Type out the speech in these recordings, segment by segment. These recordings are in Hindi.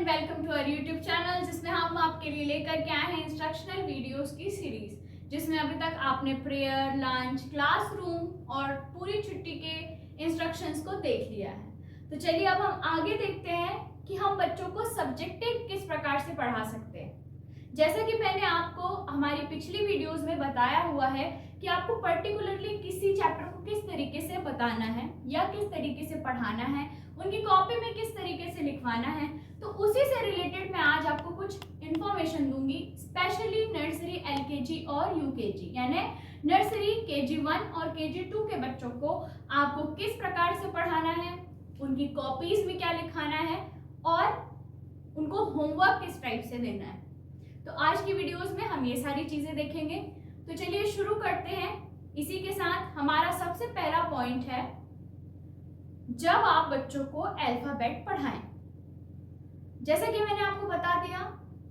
And welcome to our YouTube channel, जिसमें हम आपके लिए लेकर के आए हैं इंस्ट्रक्शनल वीडियोस की सीरीज, जिसमें अभी तक आपने प्रेयर, लंच, क्लासरूम और पूरी छुट्टी के इंस्ट्रक्शंस को देख लिया है। तो चलिए अब हम आगे देखते हैं कि हम बच्चों को सब्जेक्टिव किस प्रकार से पढ़ा सकते हैं। जैसा कि मैंने आपको हमारी पिछली वीडियोस में बताया हुआ है कि आपको पर्टिकुलरली किसी चैप्टर को किस तरीके से बताना है या किस तरीके से पढ़ाना है, उनकी कॉपी में किस तरीके से लिखवाना है। तो उसी से रिलेटेड मैं आज आपको कुछ इंफॉर्मेशन दूंगी, स्पेशली नर्सरी, एलकेजी और यूकेजी, यानी नर्सरी, केजी 1 और केजी 2 के बच्चों को आपको किस प्रकार से पढ़ाना है, उनकी कॉपीज में क्या लिखाना है और उनको होमवर्क किस टाइप से देना है। तो आज की वीडियोस में हम ये सारी चीजें देखेंगे। तो चलिए शुरू करते हैं। इसी के साथ हमारा सबसे पहला पॉइंट है, जब आप बच्चों को अल्फाबेट पढ़ाएं। जैसा कि मैंने आपको बता दिया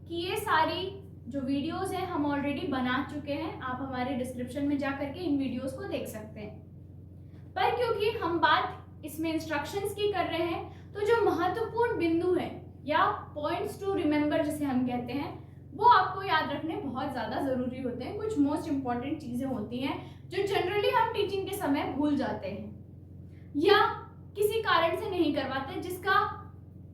कि ये सारी जो वीडियोस हैं हम ऑलरेडी बना चुके हैं, आप हमारे डिस्क्रिप्शन में जाकर के इन वीडियोस को देख सकते हैं। पर क्योंकि हम बात इसमें इंस्ट्रक्शंस की कर रहे हैं, तो जो महत्वपूर्ण बिंदु है या पॉइंट्स टू रिमेंबर जिसे हम कहते हैं, वो आपको याद रखने बहुत ज़्यादा ज़रूरी होते हैं। कुछ मोस्ट इंपॉर्टेंट चीज़ें होती हैं जो जनरली हम टीचिंग के समय भूल जाते हैं या किसी कारण से नहीं करवाते, जिसका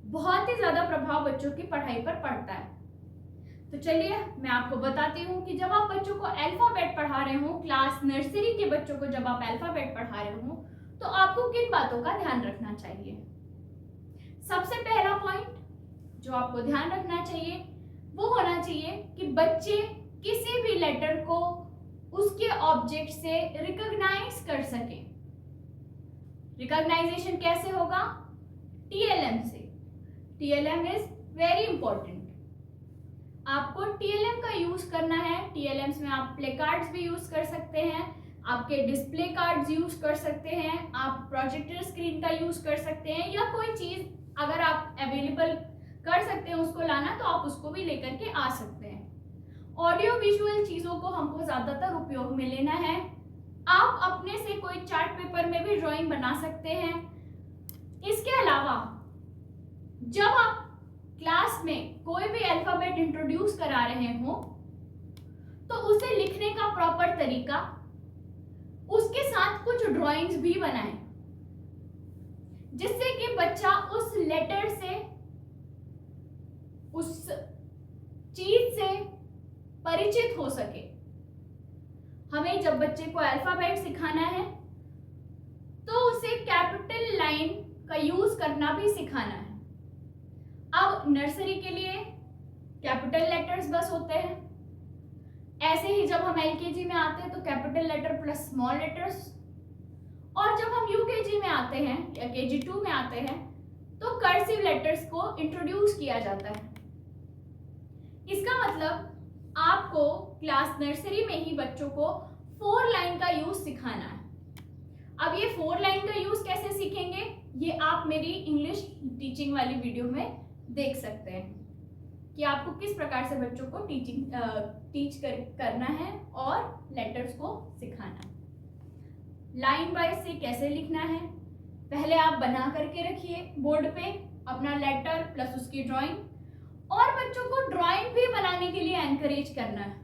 बहुत ही ज़्यादा प्रभाव बच्चों की पढ़ाई पर पड़ता है। तो चलिए मैं आपको बताती हूँ कि जब आप बच्चों को अल्फाबेट पढ़ा रहे हो, क्लास नर्सरी के बच्चों को जब आप अल्फाबेट पढ़ा रहे हो, तो आपको किन बातों का ध्यान रखना चाहिए। सबसे पहला पॉइंट जो आपको ध्यान रखना चाहिए वो होना चाहिए कि बच्चे किसी भी लेटर को उसके ऑब्जेक्ट से रिकॉग्नाइज कर सकें। रिकॉग्नाइजेशन कैसे होगा? टीएलएम से। TLM is very important. आपको टीएलएम का यूज करना है। टीएलएम्स में आप प्ले कार्ड्स भी यूज कर सकते हैं, आपके डिस्प्ले कार्ड्स यूज कर सकते हैं, आप प्रोजेक्टर स्क्रीन का यूज कर सकते हैं, या कोई चीज अगर आप अवेलेबल कर सकते हैं उसको लाना, तो आप उसको भी लेकर के आ सकते हैं। ऑडियो विजुअल चीजों को हमको ज्यादातर उपयोग में लेना है। आप अपने से कोई चार्ट पेपर में भी ड्राइंग बना सकते हैं। इसके अलावा जब आप क्लास में कोई भी अल्फाबेट इंट्रोड्यूस करा रहे हो, तो उसे लिखने का प्रॉपर तरीका, उसके साथ कुछ ड्राइंग्स भी बनाएं, जिससे कि बच्चा उस लेटर से, उस चीज से परिचित हो सके। हमें जब बच्चे को अल्फाबेट सिखाना है तो उसे कैपिटल लाइन का यूज करना भी सिखाना है। अब नर्सरी के लिए कैपिटल लेटर्स बस होते हैं, ऐसे ही जब हम एलकेजी में आते हैं तो capital letter plus small letters, और जब हम यूकेजी में आते हैं या केजी 2 में आते हैं तो कर्सिव लेटर्स को इंट्रोड्यूस किया जाता है। इसका मतलब आपको क्लास नर्सरी में ही बच्चों को 4 लाइन का यूज सिखाना है। अब ये 4 लाइन का यूज कैसे सीखेंगे, ये आप मेरी इंग्लिश टीचिंग वाली वीडियो में देख सकते हैं कि आपको किस प्रकार से बच्चों को टीच करना है और लेटर्स को सिखाना है। लाइन वाइज से कैसे लिखना है, पहले आप बना करके रखिए बोर्ड पे अपना लेटर प्लस उसकी ड्राइंग, और बच्चों को ड्राइंग भी बनाने के लिए एनकरेज करना है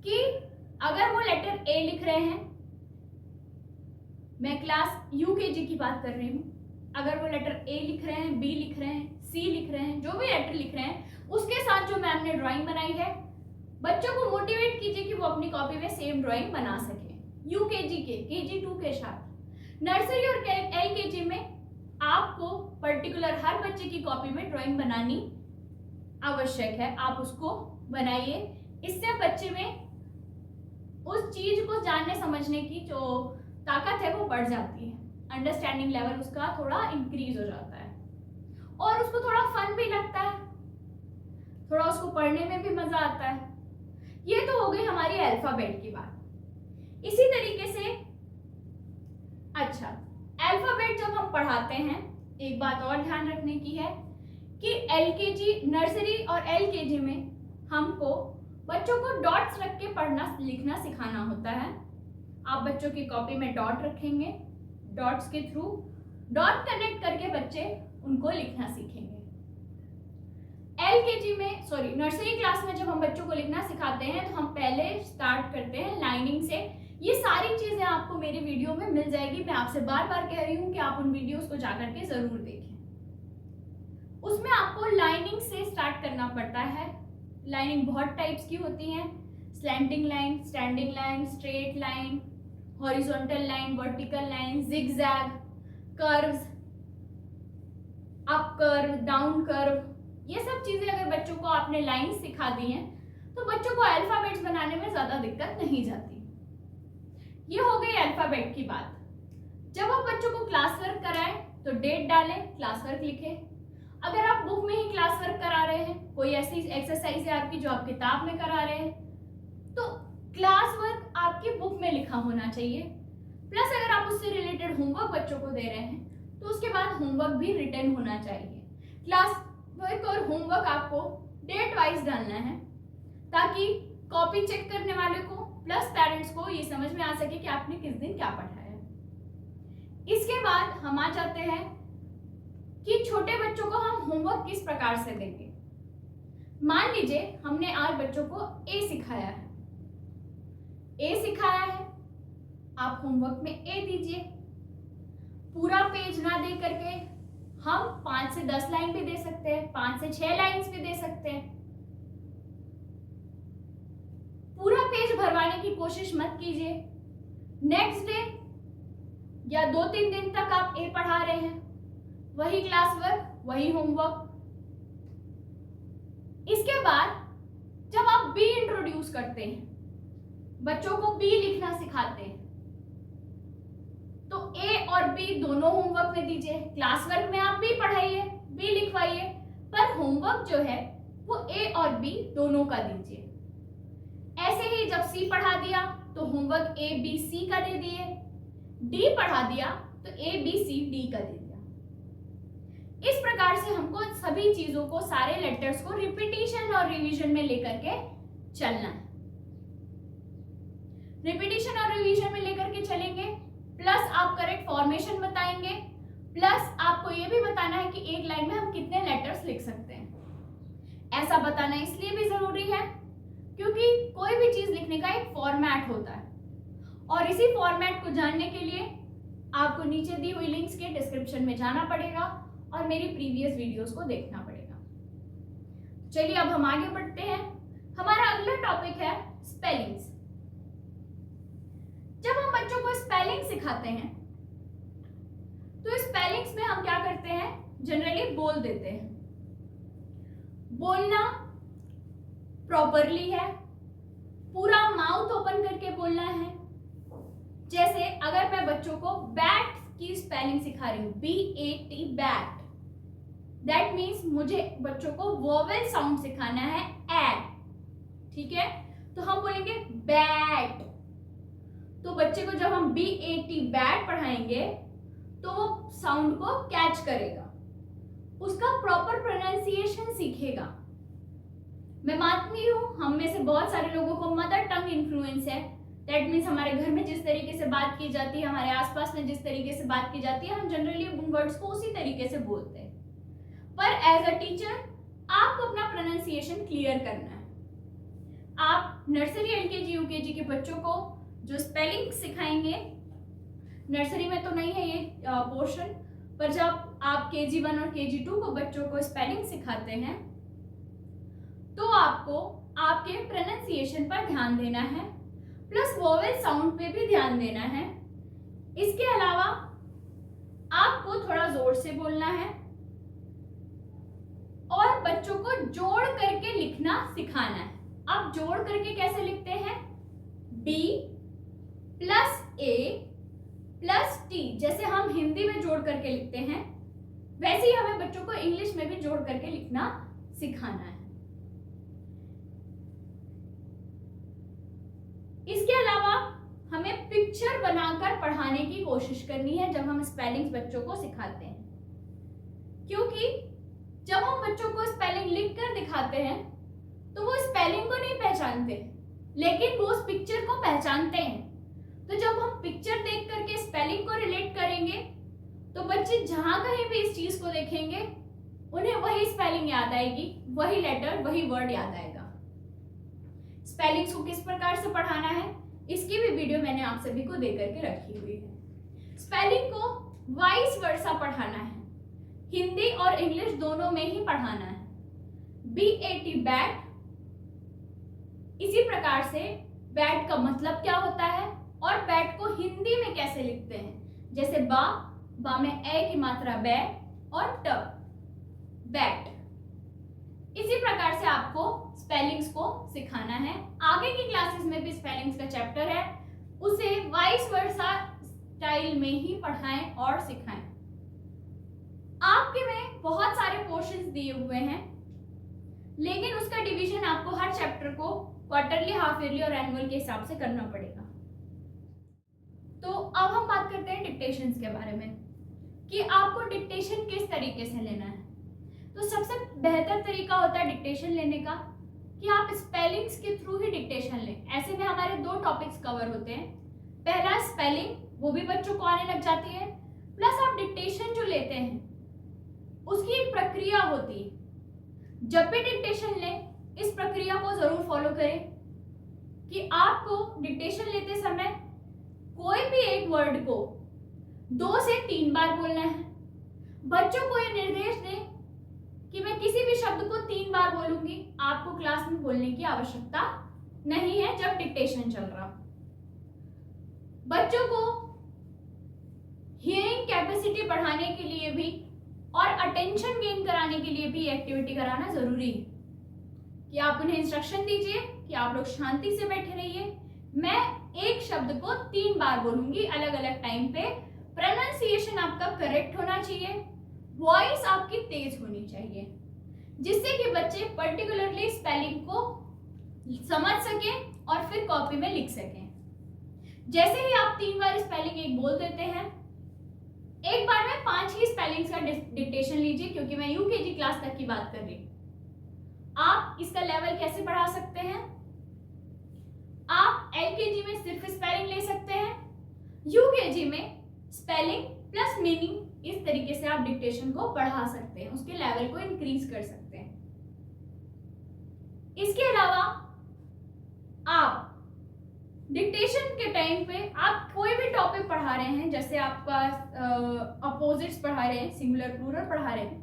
कि अगर वो लेटर ए लिख रहे हैं, मैं क्लास यूकेजी की बात कर रही हूँ, अगर वो लेटर ए लिख रहे हैं, बी लिख रहे हैं, सी लिख रहे हैं, जो भी लेटर लिख रहे हैं, उसके साथ जो मैम ने ड्राइंग बनाई है, बच्चों को मोटिवेट कीजिए कि वो अपनी कॉपी में सेम ड्राइंग बना सके। यूकेजी के, केजी 2 के साथ। नर्सरी और एलकेजी में आपको पर्टिकुलर हर बच्चे की कॉपी में ड्राइंग बनानी आवश्यक है। आप उसको बनाइए, इससे बच्चे में उस चीज को जानने समझने की जो ताकत है वो बढ़ जाती है, अंडरस्टैंडिंग लेवल उसका थोड़ा इंक्रीज हो जाता है और उसको थोड़ा फन भी लगता है, थोड़ा उसको पढ़ने में भी मजा आता है। ये तो हो गई हमारी अल्फाबेट की बात। इसी तरीके से अच्छा, अल्फाबेट जब हम पढ़ाते हैं, एक बात और ध्यान रखने की है कि एलकेजी, नर्सरी और एलकेजी में हमको बच्चों को डॉट्स रख के पढ़ना लिखना सिखाना होता है। आप बच्चों की कॉपी में डॉट रखेंगे, डॉट्स के थ्रू डॉट कनेक्ट करके बच्चे उनको लिखना सीखेंगे। एलकेजी में नर्सरी क्लास में जब हम बच्चों को लिखना सिखाते हैं तो हम पहले स्टार्ट करते हैं लाइनिंग से। ये सारी चीजें आपको मेरी वीडियो में मिल जाएगी। मैं आपसे बार बार कह रही हूँ कि आप उन वीडियोस को जाकर के जरूर देखें। उसमें आपको लाइनिंग से स्टार्ट करना पड़ता है। लाइनिंग बहुत टाइप्स की होती हैं, slanting line, standing line, straight line, horizontal line, vertical line, zigzag, curves, up curve, down curve. ये सब चीजें अगर बच्चों को आपने लाइन सिखा दी हैं तो बच्चों को अल्फाबेट्स बनाने में ज्यादा दिक्कत नहीं जाती। ये हो गई अल्फाबेट की बात। जब आप बच्चों को क्लास वर्क कराएं तो डेट डालें, क्लास वर्क लिखें। अगर आप बुक में ही क्लास वर्क करा रहे हैं, कोई ऐसी एक्सरसाइज है आपकी जो आप किताब में करा रहे हैं, तो क्लास वर्क आपकी बुक में लिखा होना चाहिए। प्लस अगर आप उससे रिलेटेड होमवर्क बच्चों को दे रहे हैं तो उसके बाद होमवर्क भी रिटर्न होना चाहिए। क्लास वर्क और होमवर्क आपको डेट वाइज डालना है ताकि कॉपी चेक करने वाले को प्लस पेरेंट्स को ये समझ में आ सके कि आपने किस दिन क्या पढ़ाया। इसके बाद हम आ जाते हैं कि छोटे बच्चों को हम होमवर्क किस प्रकार से देंगे। मान लीजिए हमने आज बच्चों को ए सिखाया है, आप होमवर्क में ए दीजिए। पूरा पेज ना दे करके हम 5 से 10 लाइन भी दे सकते हैं, 5 से 6 लाइन्स भी दे सकते हैं। पूरा पेज भरवाने की कोशिश मत कीजिए। नेक्स्ट डे या 2-3 दिन तक आप ए पढ़ा रहे हैं, वही क्लास वर्क, वही होमवर्क। इसके बाद जब आप बी इंट्रोड्यूस करते हैं, बच्चों को बी लिखना सिखाते हैं, तो ए और बी दोनों होमवर्क में दीजिए। क्लास वर्क में आप बी पढ़ाइए, बी लिखवाइए, पर होमवर्क जो है वो ए और बी दोनों का दीजिए। ऐसे ही जब सी पढ़ा दिया तो होमवर्क ए बी सी का दे दिए, डी पढ़ा दिया तो ए बी सी डी का दे दिया। इस प्रकार से हमको सभी चीजों को, सारे लेटर्स को रिपीटिशन और रिवीजन में लेकर के चलना है। रिपीटिशन और रिवीजन में लेकर के चलेंगे, प्लस आप करेक्ट फॉर्मेशन बताएंगे, प्लस आपको ये भी बताना है कि एक लाइन में हम कितने लेटर्स लिख सकते हैं। ऐसा बताना इसलिए भी जरूरी है क्योंकि कोई भी चीज लिखने का एक फॉर्मेट होता है और इसी फॉर्मेट को जानने के लिए आपको नीचे दी हुई लिंक्स के डिस्क्रिप्शन में जाना पड़ेगा और मेरी प्रीवियस वीडियोस को देखना पड़ेगा। चलिए अब हम आगे बढ़ते हैं। हमारा अगला टॉपिक है स्पेलिंग्स। जब हम बच्चों को स्पेलिंग सिखाते हैं तो स्पेलिंग्स में हम क्या करते हैं, जनरली बोल देते हैं। बोलना प्रॉपरली है, पूरा माउथ ओपन करके बोलना है। जैसे अगर मैं बच्चों को बैट की स्पेलिंग सिखा रही हूं, BAT, बैट, दैट मीन्स मुझे बच्चों को वोवेल साउंड सिखाना है, ए, ठीक है। तो हम बोलेंगे बैट, तो बच्चे को जब हम BAT बैट पढ़ाएंगे तो वो साउंड को कैच करेगा, उसका प्रॉपर प्रोनाउंसिएशन सीखेगा। मैं मानती हूँ हम में से बहुत सारे लोगों को मदर टंग इन्फ्लुएंस है, दैट मीन्स हमारे घर में जिस तरीके से बात की जाती है, हमारे आसपास में जिस तरीके से बात की जाती है, हम जनरली उन वर्ड्स को उसी तरीके से बोलते हैं। पर एज अ टीचर आपको अपना प्रोनाउंसिएशन क्लियर करना है। आप नर्सरी, LKG, UKG के बच्चों को जो स्पेलिंग सिखाएंगे, नर्सरी में तो नहीं है ये पोर्शन, पर जब आप KG1 और KG2 को बच्चों को स्पेलिंग सिखाते हैं तो आपको आपके प्रोनाउंसिएशन पर ध्यान देना है, प्लस वोवेल साउंड पे भी ध्यान देना है। इसके अलावा आपको थोड़ा जोर से बोलना है और बच्चों को जोड़ करके लिखना सिखाना है। आप जोड़ करके कैसे लिखते हैं, B plus A plus T, जैसे हम हिंदी में जोड़ करके लिखते हैं वैसे ही हमें बच्चों को इंग्लिश में भी जोड़ करके लिखना सिखाना है। इसके अलावा हमें पिक्चर बनाकर पढ़ाने की कोशिश करनी है जब हम स्पेलिंग्स बच्चों को सिखाते हैं, क्योंकि जब हम बच्चों को स्पेलिंग लिख कर दिखाते हैं तो वो स्पेलिंग को नहीं पहचानते, लेकिन वो उस पिक्चर को पहचानते हैं। तो जब हम पिक्चर देख करके स्पेलिंग को रिलेट करेंगे तो बच्चे जहां कहीं भी इस चीज को देखेंगे उन्हें वही स्पेलिंग याद आएगी, वही लेटर, वही वर्ड याद आएगा। स्पेलिंग्स को किस प्रकार से पढ़ाना है इसकी भी वीडियो मैंने आप सभी को दे करके रखी हुई है। स्पेलिंग को वाइस वर्सा पढ़ाना है, हिंदी और इंग्लिश दोनों में ही पढ़ाना है। BAT बैट, इसी प्रकार से बैट का मतलब क्या होता है और बैट को हिंदी में कैसे लिखते हैं, जैसे बा में ए की मात्रा बै और ट बैट। इसी प्रकार से आपको स्पेलिंग्स को सिखाना है। आगे की क्लासेस में भी स्पेलिंग्स का चैप्टर है, उसे वाइस वर्सा स्टाइल में ही पढ़ाएं और सिखाएं। आपके में बहुत सारे पोर्शंस दिए हुए हैं, लेकिन उसका डिवीजन आपको हर चैप्टर को क्वार्टरली, हाफ ईयरली और एनुअल के हिसाब से करना पड़ेगा। तो अब हम बात करते हैं डिक्टेशंस के बारे में कि आपको डिक्टेशन किस तरीके से लेना है। तो सबसे बेहतर तरीका होता है डिक्टेशन लेने का कि आप स्पेलिंग्स के थ्रू ही डिक्टेशन लें। ऐसे में हमारे दो टॉपिक्स कवर होते हैं। पहला स्पेलिंग, वो भी बच्चों को आने लग जाती है, प्लस आप डिक्टेशन जो लेते हैं उसकी एक प्रक्रिया होती है। जब भी डिक्टेशन लें इस प्रक्रिया को जरूर फॉलो करें कि आपको डिक्टेशन लेते समय कोई भी एक वर्ड को 2 से 3 बार बोलना है। बच्चों को ये निर्देश दें कि मैं किसी भी शब्द को 3 बार बोलूंगी, आपको क्लास में बोलने की आवश्यकता नहीं है जब डिक्टेशन चल रहा। बच्चों को हियरिंग कैपेसिटी बढ़ाने के लिए भी और अटेंशन गेन कराने के लिए भी एक्टिविटी कराना जरूरी है कि आप उन्हें इंस्ट्रक्शन दीजिए कि आप लोग शांति से बैठे रहिए, मैं एक शब्द को 3 बार बोलूंगी अलग अलग टाइम पे। प्रोनाउंसिएशन आपका करेक्ट होना चाहिए, वॉइस आपकी तेज होनी चाहिए, जिससे कि बच्चे पर्टिकुलरली स्पेलिंग को समझ सकें और फिर कॉपी में लिख सकें। जैसे ही आप 3 बार स्पेलिंग एक बोल देते हैं, एक बार में 5 ही स्पेलिंग्स का डिक्टेशन लीजिए, क्योंकि मैं यूकेजी क्लास तक की बात कर रही हूँ। आप इसका लेवल कैसे बढ़ा सकते हैं? आप एलकेजी में सिर्फ स्पेलिंग ले सकते हैं, यूकेजी में स्पेलिंग प्लस मीनिंग, इस तरीके से आप डिक्टेशन को बढ़ा सकते हैं, उसके लेवल को इंक्रीज कर सकते हैं। इसके अलावा आप डिक्टेशन के टाइम पे आप कोई भी टॉपिक पढ़ा रहे हैं, जैसे आपका अपोजिट्स पढ़ा रहे हैं, सिंगुलर प्लूरल पढ़ा रहे हैं,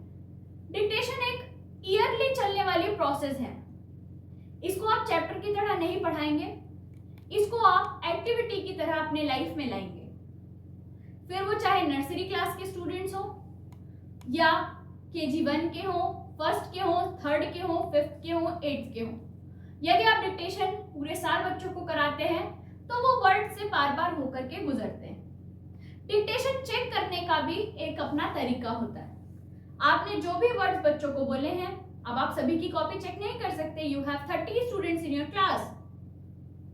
डिक्टेशन एक ईयरली चलने वाली प्रोसेस है। इसको आप चैप्टर की तरह नहीं पढ़ाएंगे, इसको आप एक्टिविटी की तरह अपने लाइफ में लाएंगे। फिर वो चाहे नर्सरी क्लास के स्टूडेंट्स हो या KG 1 के हो, फर्स्ट के हो, थर्ड के हो, फिफ्थ के हो, 8th के हो। यदि आप डिक्टेशन पूरे साल बच्चों को कराते हैं तो वो वर्ड से बार बार होकर के गुजरते हैं। डिक्टेशन चेक करने का भी एक अपना तरीका होता है। आपने जो भी वर्ड्स बच्चों को बोले हैं, अब आप सभी की कॉपी चेक नहीं कर सकते। You have 30 students in your class,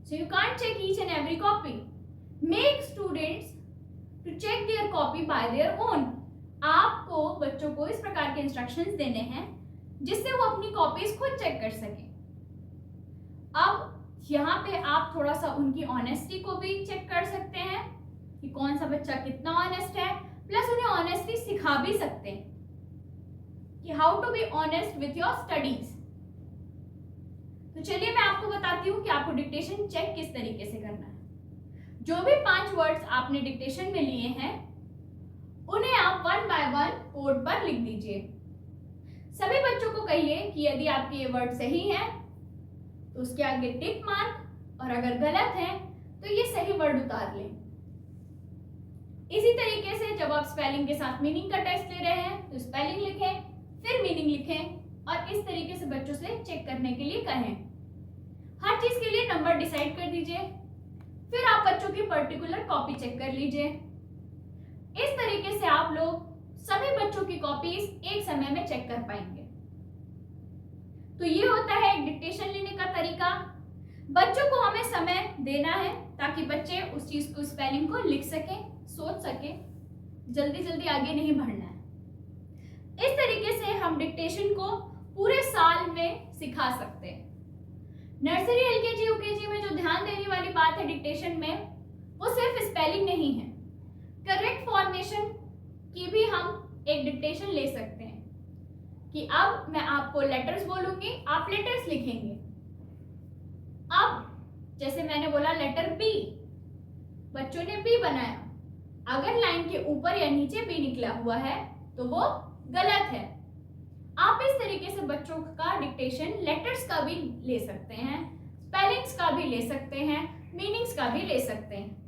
so you can't check each and every copy. Make students to check their copy by their own. आपको बच्चों को इस प्रकार के इंस्ट्रक्शंस देने हैं जिससे वो अपनी कॉपीज खुद चेक कर सकें। अब यहाँ पे आप थोड़ा सा उनकी ऑनेस्टी को भी चेक कर सकते हैं कि कौन सा बच्चा कितना ऑनेस्ट है, प्लस उन्हें ऑनेस्टी सिखा भी सकते हैं कि how to be honest with your studies. तो चलिए मैं आपको बताती हूँ कि आपको डिक्टेशन चेक किस तरीके से करना है। जो भी 5 वर्ड्स आपने डिक्टेशन में लिए हैं उन्हें आप 1 बाय 1 बोर्ड पर लिख दीजिए। सभी बच्चों को कहिए कि यदि आपके ये वर्ड सही है तो उसके आगे टिक मार्क, और अगर गलत है तो ये सही वर्ड उतार लें। इसी तरीके से जब आप स्पेलिंग के साथ मीनिंग का टेस्ट ले रहे हैं तो स्पेलिंग लिखें, फिर मीनिंग लिखें और इस तरीके से बच्चों से चेक करने के लिए कहें। हर चीज के लिए नंबर डिसाइड कर दीजिए, फिर आप बच्चों की पर्टिकुलर कॉपी चेक कर लीजिए। इस तरीके से आप लोग सभी बच्चों की कॉपीज एक समय में चेक कर पाएंगे। तो ये होता है डिक्टेशन लेने का तरीका। बच्चों को हमें समय देना है ताकि बच्चे उस चीज को, स्पेलिंग को लिख सकें, सोच सकें, जल्दी जल्दी आगे नहीं बढ़ना है। इस तरीके से हम डिक्टेशन को पूरे साल में सिखा सकते हैं। नर्सरी, एलकेजी, यूकेजी में जो ध्यान देने वाली बात है डिक्टेशन में, वो सिर्फ स्पेलिंग नहीं है, करेक्ट फॉर्मेशन की भी हम एक डिक्टेशन ले सकते हैं। कि अब मैं आपको लेटर्स बोलूंगी, आप लेटर्स लिखेंगे। अब जैसे मैंने बोला लेटर बी, बच्चों ने बी बनाया। अगर लाइन के ऊपर या नीचे बी निकला हुआ है तो वो गलत है। आप इस तरीके से बच्चों का डिक्टेशन लेटर्स का भी ले सकते हैं, स्पेलिंग्स का भी ले सकते हैं, मीनिंग्स का भी ले सकते हैं।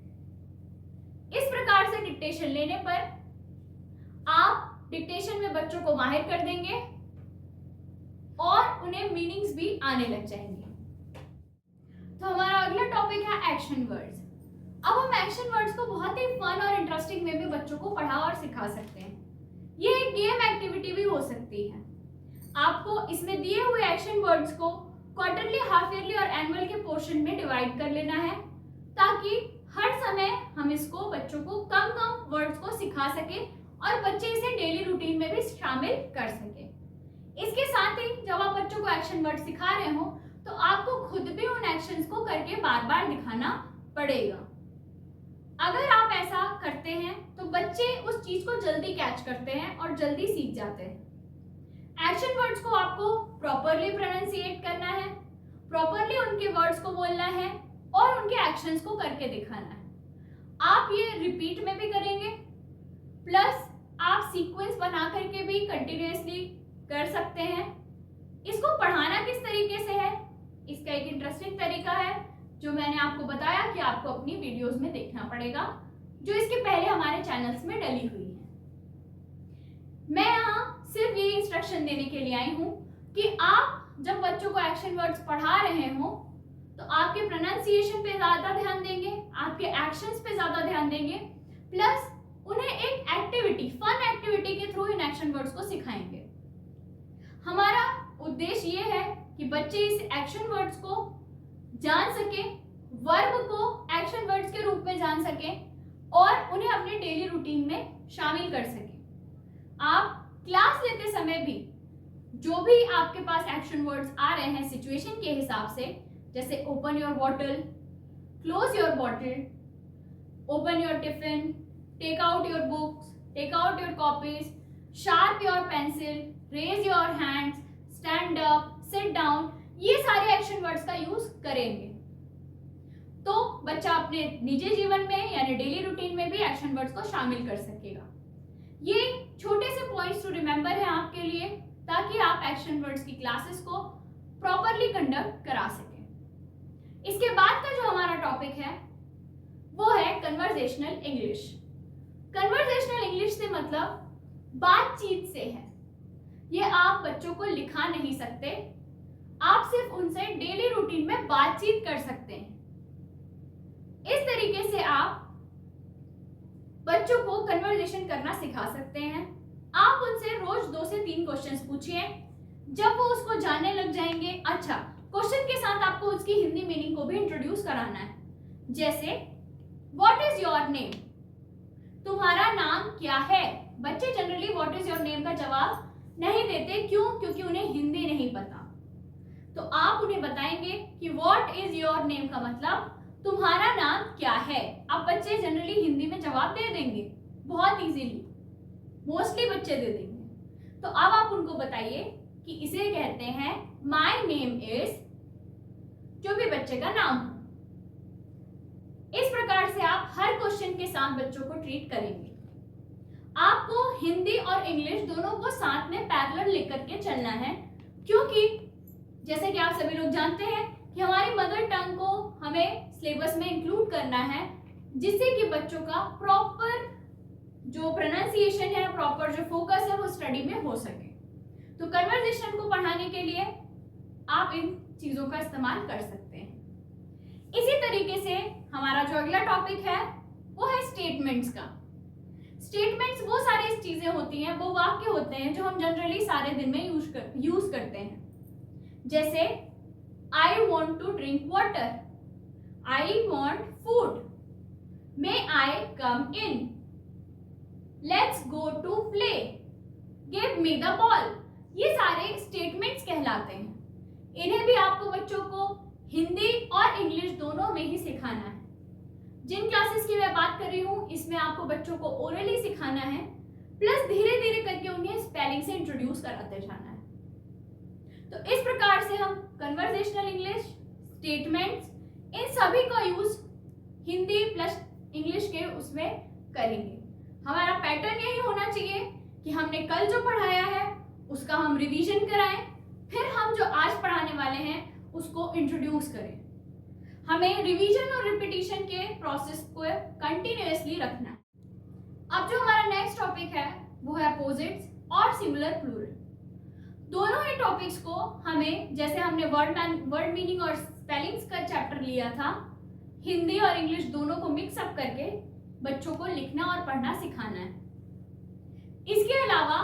इस प्रकार से डिक्टेशन लेने पर आप डिक्टेशन में बच्चों को माहिर कर देंगे और उन्हें मीनिंग्स भी आने लग जाएंगे। तो हमारा अगला टॉपिक है एक्शन वर्ड्स। अब हम एक्शन वर्ड्स को बहुत ही फन और इंटरेस्टिंग में भी बच्चों को पढ़ा और सिखा सकते हैं। ये एक गेम एक्टिविटी भी हो सकती है। आपको इसमें दिए हुए एक्शन वर्ड्स को क्वार्टरली, हाफ ईयरली और एनुअल के पोर्शन में डिवाइड कर लेना है, ताकि हर समय हम इसको बच्चों को कम कम वर्ड्स को सिखा सके और बच्चे इसे डेली रूटीन में भी शामिल कर सके। इसके साथ ही जब आप बच्चों को एक्शन वर्ड सिखा रहे हो तो आपको खुद भी उन एक्शंस को करके बार बार दिखाना पड़ेगा। अगर आप ऐसा करते हैं तो बच्चे उस चीज को जल्दी कैच करते हैं और जल्दी सीख जाते हैं। एक्शन वर्ड्स को आपको प्रॉपरली प्रोनाउंसिएट करना है, प्रॉपरली उनके वर्ड्स को बोलना है और उनके एक्शंस को करके दिखाना है। आप ये रिपीट में भी करेंगे, प्लस आप सीक्वेंस बना करके भी कंटिन्यूअसली कर सकते हैं। इसको पढ़ाना किस तरीके से है, इसका एक इंटरेस्टिंग तरीका है जो मैंने आपको बताया कि आपको अपनी वीडियोस में देखना पड़ेगा, जो इसके पहले हमारे चैनल्स में डली हुई है। मैं यहाँ सिर्फ ये इंस्ट्रक्शन देने के लिए आई हूँ कि आप जब बच्चों को एक्शन वर्ड्स पढ़ा रहे हो तो आपके प्रोनाउंसिएशन पे ज्यादा ध्यान देंगे, आपके एक्शंस पे ज्यादा ध्यान देंगे, प्लस उन्हें एक एक्टिविटी, फन एक्टिविटी के थ्रू इन एक्शन वर्ड्स को सिखाएंगे। हमारा उद्देश्य ये है कि बच्चे इस एक्शन वर्ड्स को जान सके, वर्ब को एक्शन वर्ड्स के रूप में जान सके और उन्हें अपने डेली रूटीन में शामिल कर सके। आप क्लास लेते समय भी जो भी आपके पास एक्शन वर्ड्स आ रहे हैं सिचुएशन के हिसाब से, जैसे open your bottle, close your bottle, open your tiffin, take out your books, take out your copies, sharp your pencil, raise your hands, stand up, sit down, ये सारे एक्शन वर्ड्स का यूज करेंगे तो बच्चा अपने निजी जीवन में यानी डेली रूटीन में भी एक्शन वर्ड्स को शामिल कर सकेगा। ये छोटे से पॉइंट्स टू रिमेंबर है आपके लिए, ताकि आप एक्शन वर्ड्स की क्लासेस को प्रॉपरली कंडक्ट करा सकें। इसके बाद का जो हमारा टॉपिक है वो है कन्वर्सेशनल इंग्लिश। कन्वर्सेशनल इंग्लिश से मतलब बातचीत से है। ये आप बच्चों को लिखा नहीं सकते, आप सिर्फ उनसे डेली रूटीन में बातचीत कर सकते हैं। इस तरीके से आप बच्चों को कन्वर्सेशन करना सिखा सकते हैं। आप उनसे रोज 2 से 3 क्वेश्चंस पूछिए, जब वो उसको जानने लग जाएंगे। अच्छा, क्वेश्चन के साथ आपको उसकी हिंदी मीनिंग को भी इंट्रोड्यूस कराना है। जैसे व्हाट इज योर नेम, तुम्हारा नाम क्या है। बच्चे generally what is your name का जवाब नहीं देते, क्यों? क्योंकि उन्हें हिंदी नहीं पता। तो आप उन्हें बताएंगे कि व्हाट इज योर नेम का मतलब तुम्हारा नाम क्या है। अब बच्चे जनरली हिंदी में जवाब दे देंगे बहुत इजीली, मोस्टली बच्चे दे देंगे। तो अब आप उनको बताइए कि इसे कहते हैं माय नेम इज, जो भी बच्चे का नाम हो। इस प्रकार से आप हर क्वेश्चन के साथ बच्चों को ट्रीट करेंगे। आपको हिंदी और इंग्लिश दोनों को साथ में पैरेलल लेकर के चलना है, क्योंकि जैसे कि आप सभी लोग जानते हैं कि हमारी मदर टंग को हमें सिलेबस में इंक्लूड करना है, जिससे कि बच्चों का प्रॉपर जो प्रोनाउंसिएशन है, प्रॉपर जो फोकस है वो स्टडी में हो सके। तो कन्वर्सेशन को पढ़ाने के लिए आप इन चीजों का इस्तेमाल कर सकते हैं। इसी तरीके से हमारा जो अगला टॉपिक है वो है स्टेटमेंट्स का। स्टेटमेंट्स वो सारी चीजें होती हैं, वो वाक्य होते हैं जो हम जनरली सारे दिन में यूज करते हैं। जैसे I want to drink water, I want food, may I come in, let's go to play, give me the ball. ये सारे स्टेटमेंट्स कहलाते हैं। इन्हें भी आपको बच्चों को हिंदी और इंग्लिश दोनों में ही सिखाना है। जिन क्लासेस की मैं बात कर रही हूँ इसमें आपको बच्चों को ओरली सिखाना है, प्लस धीरे धीरे करके उन्हें स्पेलिंग से इंट्रोड्यूस कराते जाना है। इस प्रकार से हम कन्वर्सेशनल इंग्लिश, स्टेटमेंट्स, इन सभी का यूज हिंदी प्लस इंग्लिश के उसमें करेंगे। हमारा पैटर्न यही होना चाहिए कि हमने कल जो पढ़ाया है उसका हम रिवीजन कराएं, फिर हम जो आज पढ़ाने वाले हैं उसको इंट्रोड्यूस करें। हमें रिवीजन और रिपीटिशन के प्रोसेस को कंटिन्यूअसली रखना है। अब जो हमारा नेक्स्ट टॉपिक है वो है अपोजिट्स और सिंगुलर प्लूरल। दोनों ही टॉपिक्स को हमें, जैसे हमने वर्ड मीनिंग और स्पेलिंग्स का चैप्टर लिया था, हिंदी और इंग्लिश दोनों को मिक्स अप करके बच्चों को लिखना और पढ़ना सिखाना है। इसके अलावा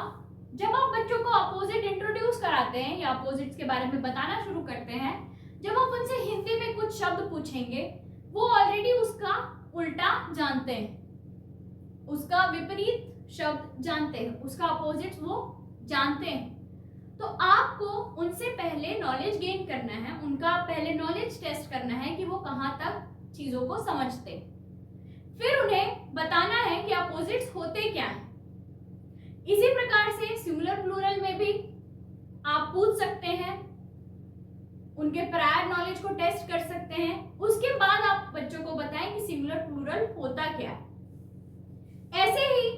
जब आप बच्चों को अपोजिट इंट्रोड्यूस कराते हैं या अपोजिट्स के बारे में बताना शुरू करते हैं, जब आप उनसे हिंदी में कुछ शब्द पूछेंगे वो ऑलरेडी उसका उल्टा जानते हैं, उसका विपरीत शब्द जानते हैं, उसका अपोजिट वो जानते हैं। तो आपको उनसे पहले नॉलेज गेन करना है, उनका पहले नॉलेज टेस्ट करना है कि वो कहाँ तक चीजों को समझते, फिर उन्हें बताना है कि अपोजिट्स होते क्या हैं। इसी प्रकार से सिंगुलर प्लूरल में भी आप पूछ सकते हैं, उनके प्रायर नॉलेज को टेस्ट कर सकते हैं, उसके बाद आप बच्चों को बताएं कि सिंगुलर प्लूरल होता क्या है। ऐसे ही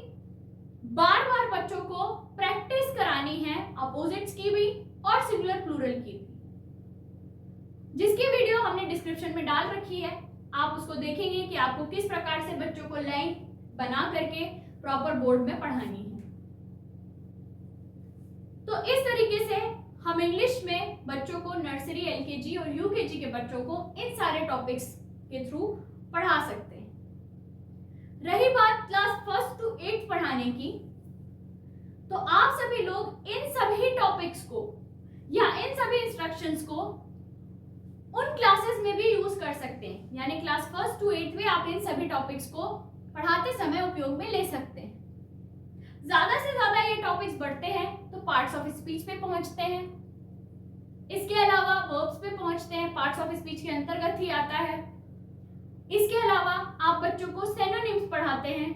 बार बार बच्चों को प्रैक्टिस करानी है अपोजिट्स की भी और सिंगुलर प्लूरल की भी, जिसकी वीडियो हमने डिस्क्रिप्शन में डाल रखी है। आप उसको देखेंगे कि आपको किस प्रकार से बच्चों को लाइन बना करके प्रॉपर बोर्ड में पढ़ानी है। तो इस तरीके से हम इंग्लिश में बच्चों को नर्सरी, एलकेजी और यूकेजी के बच्चों को इन सारे टॉपिक्स के थ्रू पढ़ा सकते हैं। रही बात क्लास 1 to 8 पढ़ाने की, तो आप सभी लोग इन सभी टॉपिक्स को या इन सभी इंस्ट्रक्शंस को उन क्लासेस में भी यूज कर सकते हैं, यानी क्लास 1 to 8 में आप इन सभी टॉपिक्स को पढ़ाते समय उपयोग में ले सकते हैं। ज्यादा से ज्यादा ये टॉपिक्स बढ़ते हैं तो पार्ट्स ऑफ स्पीच पे पहुंचते हैं, इसके अलावा वर्ब्स पे पहुंचते हैं, पार्ट्स ऑफ स्पीच के अंतर्गत ही आता है। इसके अलावा आप बच्चों को सिनोनिम्स पढ़ाते हैं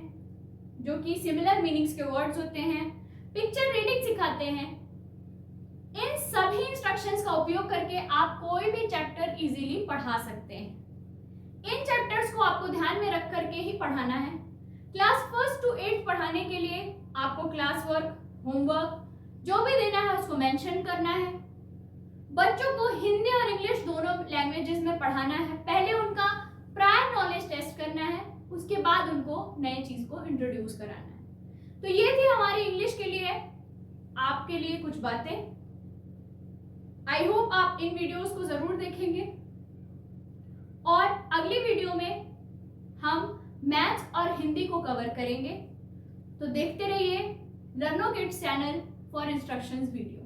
जो कि सिमिलर मीनिंग्स के वर्ड्स होते हैं, पिक्चर रीडिंग सिखाते हैं। इन सभी इंस्ट्रक्शंस का उपयोग करके आप कोई भी चैप्टर इजीली पढ़ा सकते हैं। इन चैप्टर्स को आपको ध्यान में रख करके ही पढ़ाना है। क्लास 1 to 8 पढ़ाने के लिए आपको क्लास वर्क, होमवर्क जो भी देना है उसको मेंशन करना है। बच्चों को हिंदी और इंग्लिश दोनों लैंग्वेजेस में पढ़ाना है। पहले उनका प्रायर नॉलेज टेस्ट करना है, उसके बाद उनको नए चीज को इंट्रोड्यूस कराना है। तो ये थी हमारी इंग्लिश के लिए आपके लिए कुछ बातें। आई होप आप इन वीडियोस को जरूर देखेंगे और अगली वीडियो में हम मैथ्स और हिंदी को कवर करेंगे। तो देखते रहिए लर्नो kids channel for instructions video.